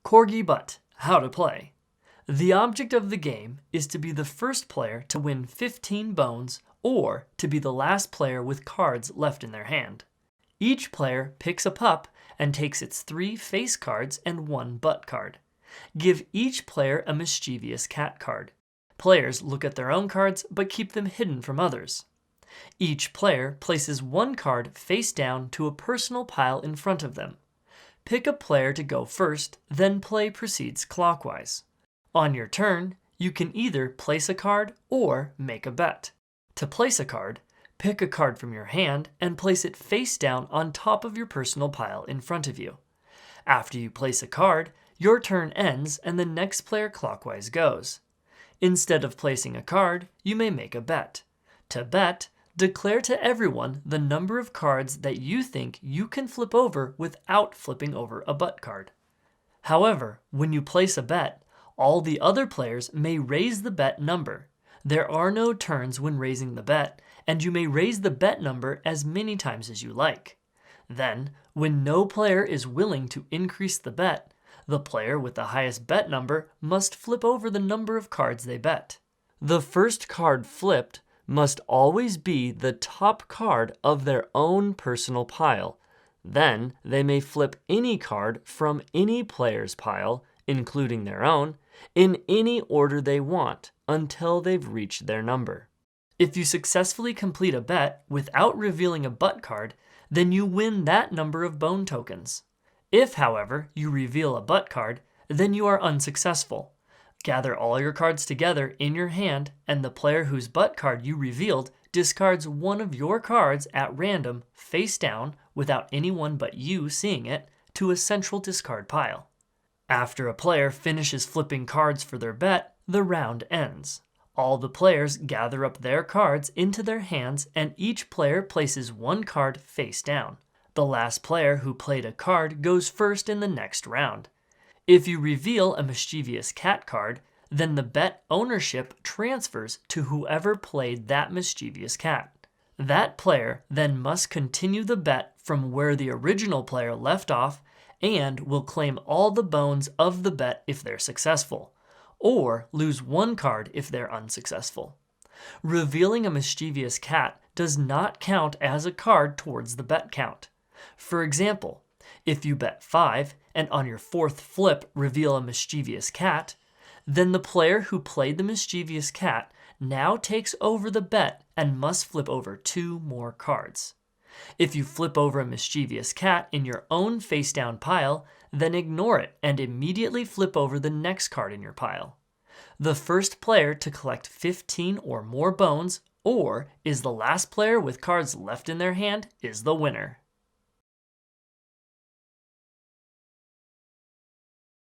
Corgi Butt, how to play. The object of the game is to be the first player to win 15 bones or to be the last player with cards left in their hand. Each player picks a pup and takes its 3 face cards and 1 butt card. Give each player a mischievous cat card. Players look at their own cards but keep them hidden from others. Each player places 1 card face down to a personal pile in front of them. Pick a player to go first, then play proceeds clockwise. On your turn, you can either place a card or make a bet. To place a card, pick a card from your hand and place it face down on top of your personal pile in front of you. After you place a card, your turn ends and the next player clockwise goes. Instead of placing a card, you may make a bet. To bet, declare to everyone the number of cards that you think you can flip over without flipping over a butt card. However, when you place a bet, all the other players may raise the bet number. There are no turns when raising the bet, and you may raise the bet number as many times as you like. Then, when no player is willing to increase the bet, the player with the highest bet number must flip over the number of cards they bet. The first card flipped must always be the top card of their own personal pile. Then they may flip any card from any player's pile, including their own, in any order they want until they've reached their number. If you successfully complete a bet without revealing a butt card, then you win that number of bone tokens. If, however, you reveal a butt card, then you are unsuccessful. Gather all your cards together in your hand, and the player whose butt card you revealed discards one of your cards at random, face down, without anyone but you seeing it, to a central discard pile. After a player finishes flipping cards for their bet, the round ends. All the players gather up their cards into their hands, and each player places 1 card face down. The last player who played a card goes first in the next round. If you reveal a mischievous cat card, then the bet ownership transfers to whoever played that mischievous cat. That player then must continue the bet from where the original player left off and will claim all the bones of the bet if they're successful, or lose 1 card if they're unsuccessful. Revealing a mischievous cat does not count as a card towards the bet count. For example, if you bet 5 and on your 4th flip reveal a mischievous cat, then the player who played the mischievous cat now takes over the bet and must flip over 2 more cards. If you flip over a mischievous cat in your own face-down pile, then ignore it and immediately flip over the next card in your pile. The first player to collect 15 or more bones, or is the last player with cards left in their hand, is the winner.